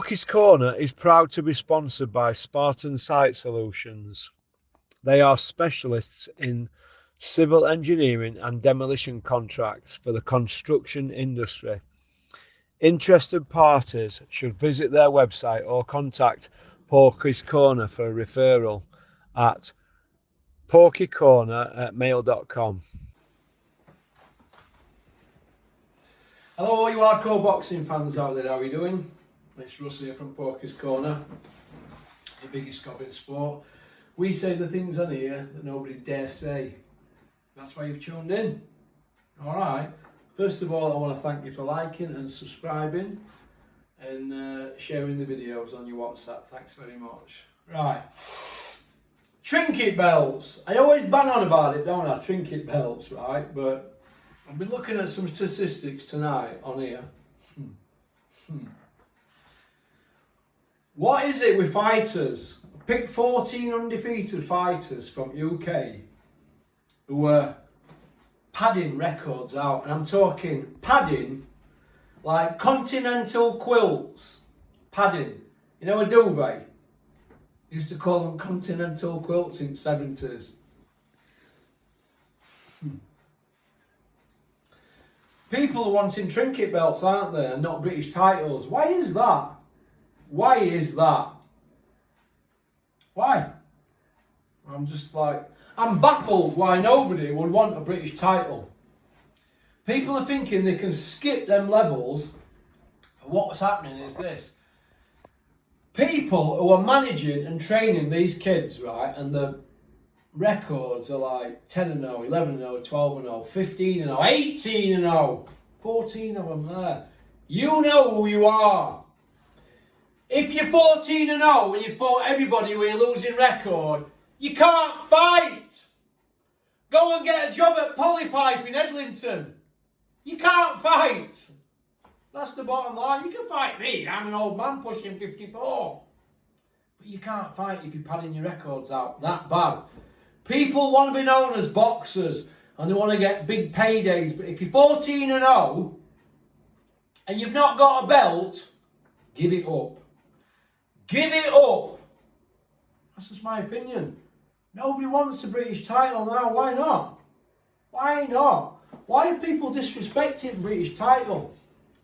Porky's Corner is proud to be sponsored by Spartan Site Solutions. They are specialists in civil engineering and demolition contracts for the construction industry. Interested parties should visit their website or contact Porky's Corner for a referral at porkycorner@mail.com. Hello all you hardcore boxing fans out there, how are you doing? It's Russ here from Porky's Corner, the biggest gob in sport. We say the things on here that nobody dare say. That's why you've tuned in. Alright, first of all I want to thank you for liking and subscribing and sharing the videos on your WhatsApp. Thanks very much. Right, trinket belts. I always bang on about it, don't I? Trinket belts, right? But I've been looking at some statistics tonight on here. What is it with fighters? Pick 14 undefeated fighters from UK who were padding records out, and I'm talking padding like continental quilts. Padding, you know, a duvet. Used to call them continental quilts in the 70s. People are wanting trinket belts, aren't they, and not British titles. Why is that? Why is that? Why? I'm baffled why nobody would want a British title. People are thinking they can skip them levels. What's happening is this. People who are managing and training these kids, right, and the records are like 10-0, 11-0, 12-0, 15-0, 18-0, 14 of them there. You know who you are. If you're 14-0 and you fought everybody with a losing record, you can't fight. Go and get a job at Polypipe in Edlington. You can't fight. That's the bottom line. You can fight me. I'm an old man pushing 54. But you can't fight if you're padding your records out that bad. People want to be known as boxers and they want to get big paydays. But if you're 14-0 and you've not got a belt, give it up. Give it up. That's just my opinion. Nobody wants a British title now. Why not? Why not? Why are people disrespecting British title?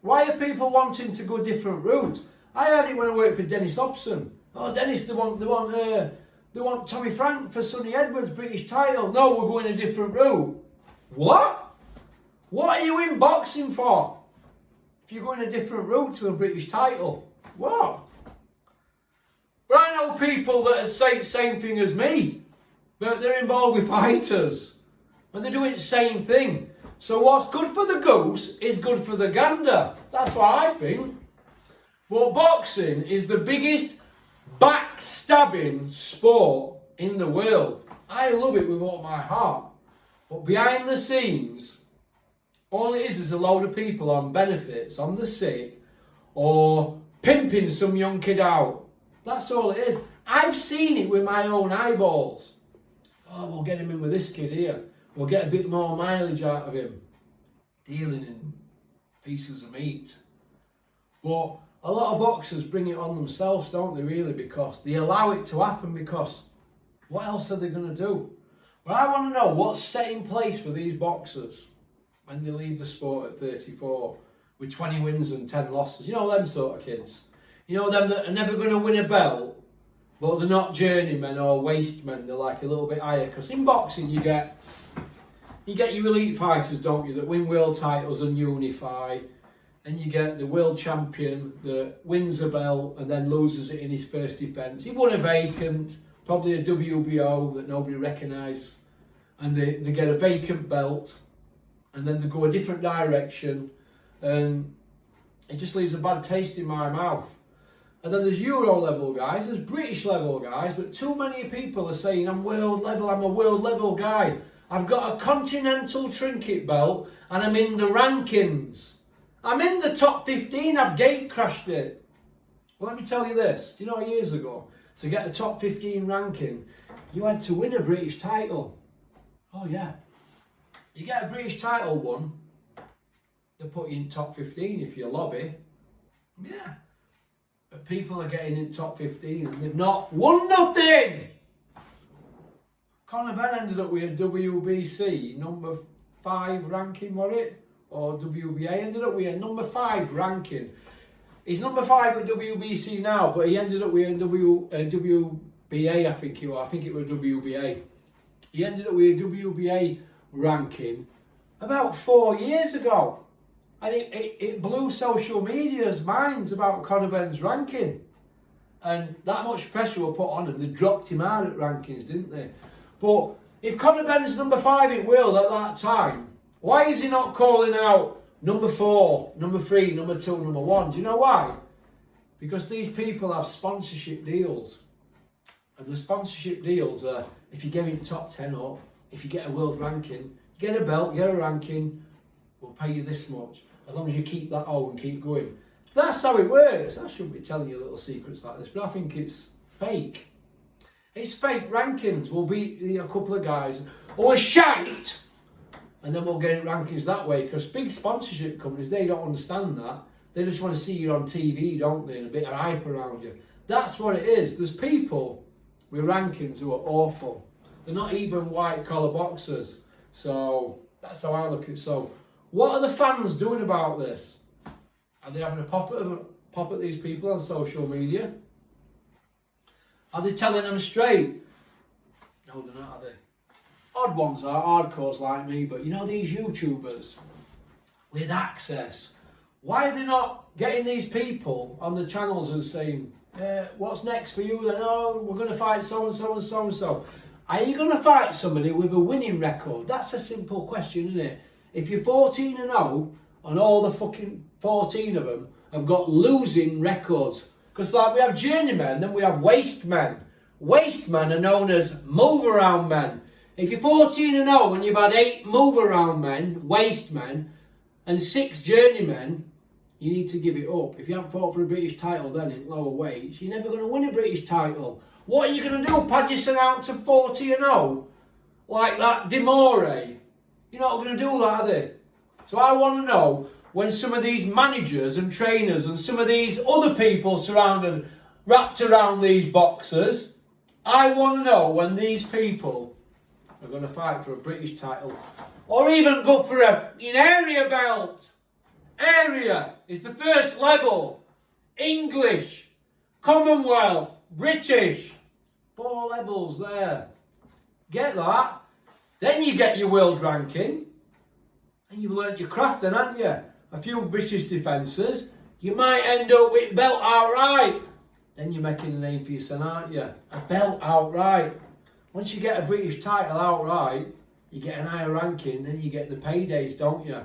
Why are people wanting to go different routes? I had it when I worked for Dennis Hobson. Oh, Dennis, they want Tommy Frank for Sonny Edwards, British title. No, we're going a different route. What? What are you in boxing for? If you're going a different route to a British title. What? But I know people that say the same thing as me, but they're involved with fighters, and they're doing the same thing. So what's good for the goose is good for the gander. That's what I think. But boxing is the biggest backstabbing sport in the world. I love it with all my heart. But behind the scenes, all it is a load of people on benefits, on the sick, or pimping some young kid out. That's all it is. I've seen it with my own eyeballs. Oh, we'll get him in with this kid here. We'll get a bit more mileage out of him. Dealing in pieces of meat. But a lot of boxers bring it on themselves, don't they, really? Because they allow it to happen, because what else are they going to do? Well, I want to know what's set in place for these boxers when they leave the sport at 34 with 20 wins and 10 losses. You know, them sort of kids. You know, them that are never going to win a belt, but they're not journeymen or wastemen. They're like a little bit higher. Because in boxing, you get your elite fighters, don't you, that win world titles and unify. And you get the world champion that wins a belt and then loses it in his first defence. He won a vacant, probably a WBO that nobody recognised. And they get a vacant belt. And then they go a different direction. And it just leaves a bad taste in my mouth. And then there's Euro level guys, there's British level guys, but too many people are saying I'm world level, I'm a world level guy. I've got a continental trinket belt and I'm in the rankings. I'm in the top 15, I've gate crashed it. Well, let me tell you this, do you know years ago, to get the top 15 ranking, you had to win a British title. Oh yeah. You get a British title won, they put you in top 15 if you lobby. Yeah. But people are getting in top 15 and they've not won nothing. Conor Benn ended up with a WBC number 5 ranking, was it? Or WBA, ended up with a number 5 ranking. He's number 5 at WBC now, but he ended up with a WBA, I think it was WBA. He ended up with a WBA ranking about 4 years ago. And it blew social media's minds about Conor Benn's ranking. And that much pressure was put on him. They dropped him out at rankings, didn't they? But if Conor Benn's number 5 at Will at that time, why is he not calling out number 4, number 3, number 2, number 1? Do you know why? Because these people have sponsorship deals. And the sponsorship deals are, if you get in top 10 up, if you get a world ranking, you get a belt, you get a ranking, we'll pay you this much. As long as you keep that and keep going. That's how it works. I shouldn't be telling you little secrets like this, but I think it's fake. It's fake rankings. We'll beat a couple of guys, or shite, and then we'll get rankings that way. Because big sponsorship companies, they don't understand that. They just want to see you on TV, don't they? And a bit of hype around you. That's what it is. There's people with rankings who are awful. They're not even white collar boxers. So that's how I look at it. So what are the fans doing about this? Are they having a pop at these people on social media? Are they telling them straight? No, they're not, are they? Odd ones are hardcores like me, but you know these YouTubers with access. Why are they not getting these people on the channels and saying, what's next for you? Then, oh, we're going to fight so and so and so and so. Are you going to fight somebody with a winning record? That's a simple question, isn't it? If you're 14-0 and all the fucking 14 of them have got losing records, because like we have journeymen, then we have waste men. Waste men are known as move around men. If you're 14-0 and you've had 8 move around men, waste men, and 6 journeymen, you need to give it up. If you haven't fought for a British title then in lower weights, you're never going to win a British title. What are you going to do? Pad yourself out to 40-0? Like that Demore? You're not going to do that, are they? So I want to know when some of these managers and trainers and some of these other people wrapped around these boxers, I want to know when these people are going to fight for a British title or even go for an area belt. Area is the first level. English, Commonwealth, British. 4 levels there. Get that? Then you get your world ranking. And you've learnt your craft then, haven't you? A few British defences. You might end up with belt outright. Then you're making a name for yourself, aren't you? A belt outright. Once you get a British title outright, you get an higher ranking, then you get the paydays, don't you?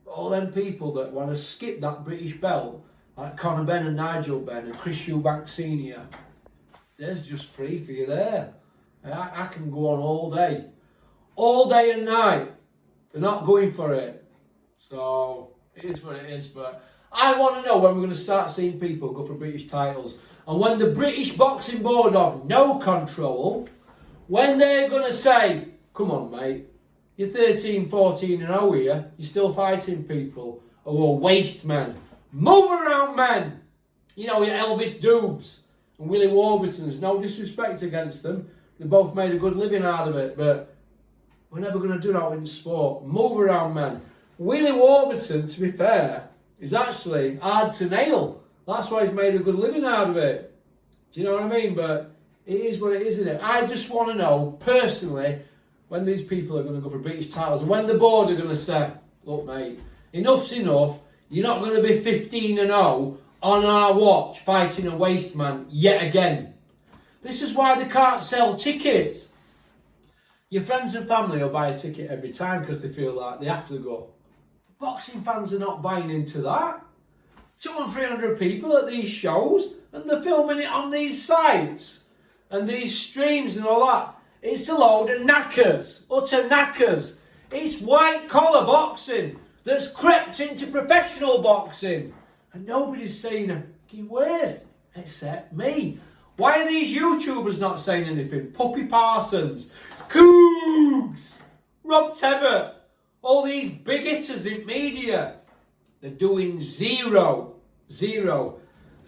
But all them people that want to skip that British belt, like Conor Benn and Nigel Benn and Chris Eubank Sr., there's just free for you there. I can go on all day and night. They're not going for it. So it is what it is. But I want to know when we're going to start seeing people go for British titles. And when the British Boxing Board have no control, when they're going to say, come on mate, you're 13, 14 and 0 here, you're still fighting people who are waste men. Move around men. You know, your Elvis Dubes and Willie Warburtons, no disrespect against them. They both made a good living out of it, but we're never going to do that in sport. Move around men. Willie Warburton, to be fair, is actually hard to nail. That's why he's made a good living out of it. Do you know what I mean? But it is what it is, isn't it? I just want to know, personally, when these people are going to go for British titles and when the board are going to say, look mate, enough's enough. You're not going to be 15-0 on our watch fighting a waste man yet again. This is why they can't sell tickets. Your friends and family will buy a ticket every time because they feel like they have to go. Boxing fans are not buying into that. 200, 300 people at these shows and they're filming it on these sites and these streams and all that. It's a load of knackers, utter knackers. It's white collar boxing that's crept into professional boxing. And nobody's saying a key word except me. Why are these YouTubers not saying anything? Puppy Parsons, Cougs, Rob Tebbert, all these big hitters in media. They're doing zero.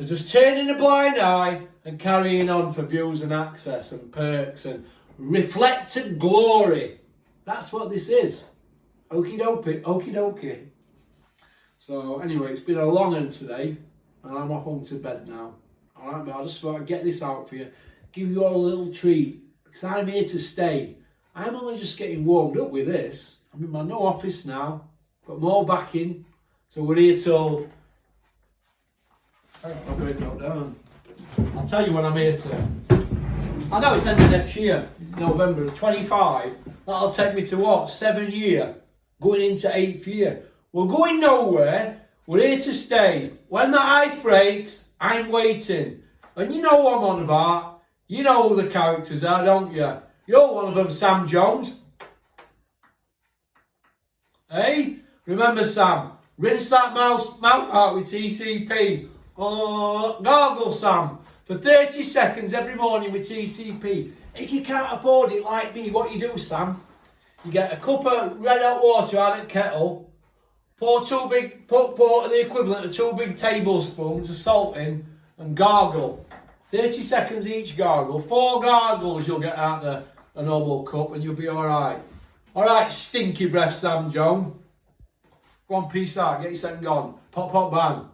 They're just turning a blind eye and carrying on for views and access and perks and reflected glory. That's what this is. Okie dokie, okie dokie. So anyway, it's been a long one today, and I'm off home to bed now. Alright, but I just thought I'd get this out for you, give you all a little treat, because I'm here to stay. I'm only just getting warmed up with this. I'm in my new office now, got more backing, so we're here till... I'll go and note down. I'll tell you when I'm here to. I know it's end of next year, November 25. That'll take me to what? 7 year, going into 8th year. We're going nowhere. We're here to stay. When the ice breaks, I'm waiting. And you know what I'm on about. You know who the characters are, don't you? You're one of them, Sam Jones. Hey? Remember, Sam, rinse that mouth out with TCP. Gargle, Sam, for 30 seconds every morning with TCP. If you can't afford it like me, what you do, Sam, you get a cup of red hot water out of the kettle, put the equivalent of 2 big tablespoons of salt in, and gargle. 30 seconds each gargle. 4 gargles you'll get out of a normal cup and you'll be alright. Alright, stinky breath, Sam John. Go on, peace out, get your second gone. Pop, pop, bang.